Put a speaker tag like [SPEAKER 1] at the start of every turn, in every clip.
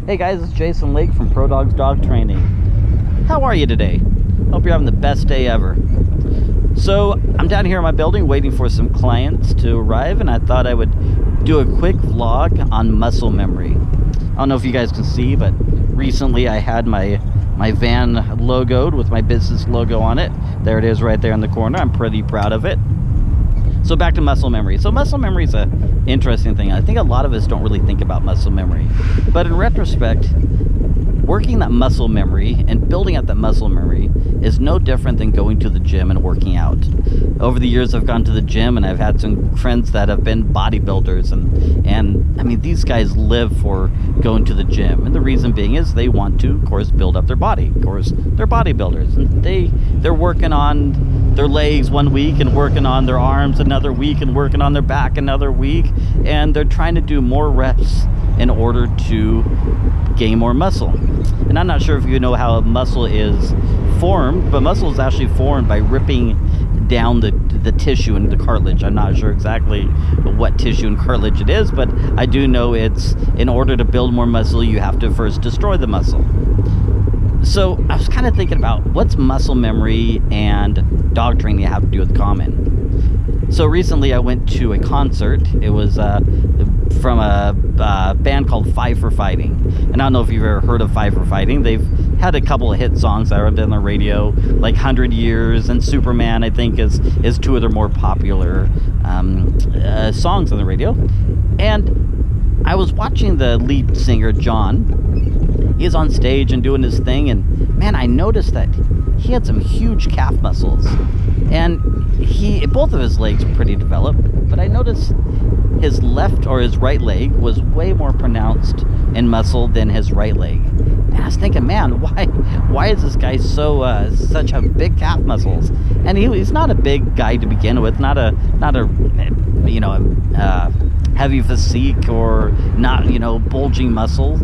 [SPEAKER 1] Hey guys, it's Jason Lake from Prodogz Dog Training. How are you today? Hope you're having the best day ever. So I'm down here in my building waiting for some clients to arrive, and I thought I would do a quick vlog on muscle memory. I don't know if you guys can see, but recently I had my van logoed with my business logo on it. There it is right there in the corner. I'm pretty proud of it. So back to muscle memory. So muscle memory is an interesting thing. I think a lot of us don't really think about muscle memory. But in retrospect, working that muscle memory and building up that muscle memory is no different than going to the gym and working out. Over the years, I've gone to the gym and I've had some friends that have been bodybuilders, and I mean, these guys live for going to the gym. And the reason being is they want to, of course, build up their body. Of course, they're bodybuilders, and they're working on their legs one week and working on their arms another week and working on their back another week, and they're trying to do more reps in order to gain more muscle. And I'm not sure if you know how a muscle is formed, but muscle is actually formed by ripping down the tissue and the cartilage. I'm not sure exactly what tissue and cartilage it is, but I do know it's, in order to build more muscle, you have to first destroy the muscle. So I was kind of thinking about what's muscle memory and dog training have to do with common. So recently I went to a concert. It was from a band called Five for Fighting. And I don't know if you've ever heard of Five for Fighting. They've had a couple of hit songs that are on the radio, like 100 Years and Superman, I think, is two of their more popular songs on the radio. And I was watching the lead singer, John. He's on stage and doing his thing, and man, I noticed that he had some huge calf muscles. And both of his legs were pretty developed, but I noticed his left or his right leg was way more pronounced in muscle than his right leg. And I was thinking, man, why is this guy such a big calf muscles? And he's not a big guy to begin with, not a heavy physique or not, bulging muscle.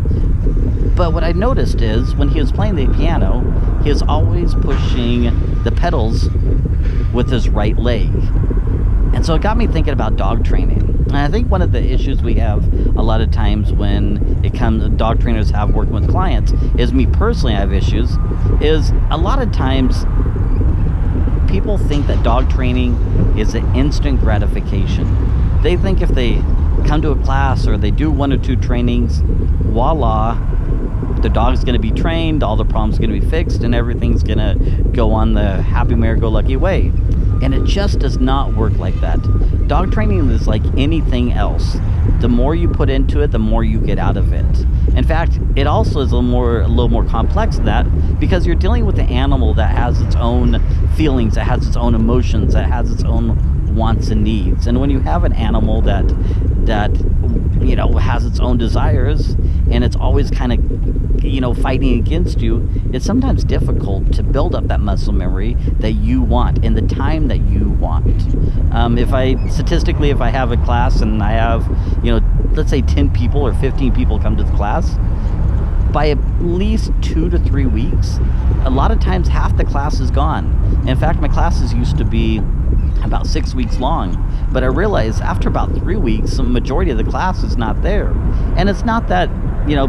[SPEAKER 1] But what I noticed is when he was playing the piano, he was always pushing the pedals with his right leg. And so it got me thinking about dog training. And I think one of the issues we have a lot of times when it comes to dog trainers have working with clients, is me personally I have issues, is a lot of times people think that dog training is an instant gratification. They think if they come to a class or they do one or two trainings, voila, the dog's going to be trained, all the problems are going to be fixed, and everything's going to go on the happy merry-go-lucky way. And it just does not work like that. Dog training is like anything else. The more you put into it, the more you get out of it. In fact, it also is a little more complex than that, because you're dealing with an animal that has its own feelings, that has its own emotions, that has its own wants and needs. And when you have an animal that has its own desires, and it's always kind of fighting against you, it's sometimes difficult to build up that muscle memory that you want in the time that you want. If I have a class and I have, let's say 10 people or 15 people come to the class, by at least 2 to 3 weeks, a lot of times half the class is gone. In fact, my classes used to be about 6 weeks long, but I realized after about 3 weeks, the majority of the class is not there. And it's not that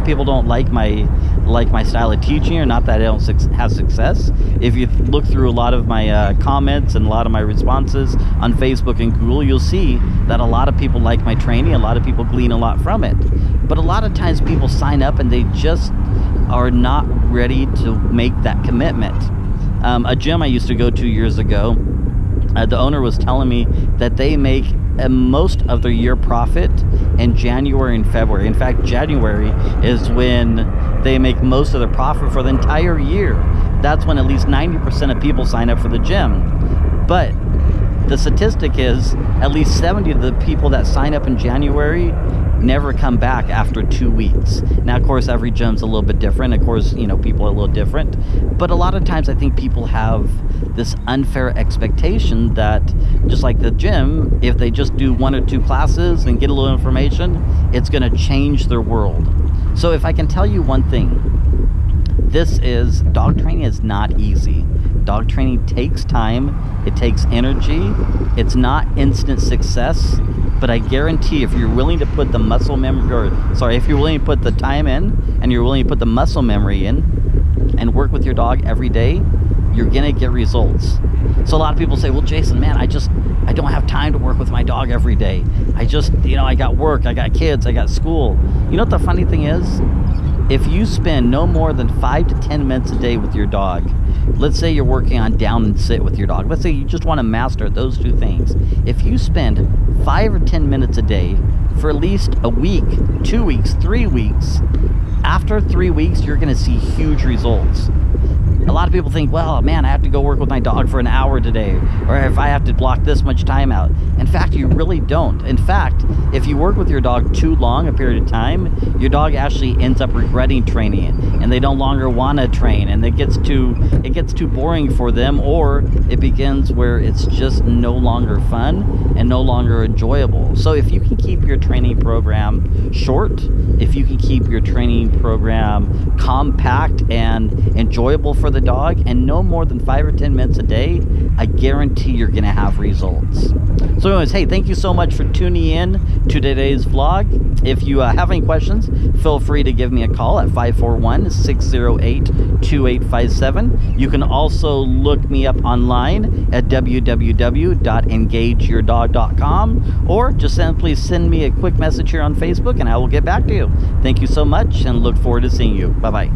[SPEAKER 1] people don't like my style of teaching, or not that I don't have success. If you look through a lot of my comments and a lot of my responses on Facebook and Google, you'll see that a lot of people like my training, a lot of people glean a lot from it. But a lot of times people sign up and they just are not ready to make that commitment. A gym I used to go to years ago, the owner was telling me that they make most of their year profit in January and February. In fact, January is when they make most of their profit for the entire year. That's when at least 90% of people sign up for the gym. But the statistic is at least 70 of the people that sign up in January never come back after 2 weeks. Now, of course, every gym's a little bit different. Of course, people are a little different. But a lot of times I think people have this unfair expectation that, just like the gym, if they just do 1 or 2 classes and get a little information, it's going to change their world. So if I can tell you one thing, dog training is not easy. Dog training takes time, it takes energy, it's not instant success. But I guarantee if you're willing to put the muscle memory, if you're willing to put the time in and you're willing to put the muscle memory in and work with your dog every day, you're gonna get results. So a lot of people say, well, Jason, man, I don't have time to work with my dog every day. I got work, I got kids, I got school. You know what the funny thing is? If you spend no more than 5 to 10 minutes a day with your dog, let's say you're working on down and sit with your dog. Let's say you just want to master those two things. If you spend 5 or 10 minutes a day for at least a week, 2 weeks, 3 weeks, after 3 weeks, you're going to see huge results. A lot of people think, well, man, I have to go work with my dog for an hour today, or if I have to block this much time out. In fact, you really don't. In fact, if you work with your dog too long a period of time, your dog actually ends up regretting training it, and they no longer want to train, and it gets too boring for them, or it begins where it's just no longer fun and no longer enjoyable. So if you can keep your training program short, if you can keep your training program compact and enjoyable for the dog, and no more than 5 or 10 minutes a day, I guarantee you're gonna have results. So anyways, hey, thank you so much for tuning in to today's vlog. If you have any questions, feel free to give me a call at 541-608-2857. You can also look me up online at www.engageyourdog.com, or just simply send me a quick message here on Facebook and I will get back to you. Thank you so much and look forward to seeing you. Bye-bye.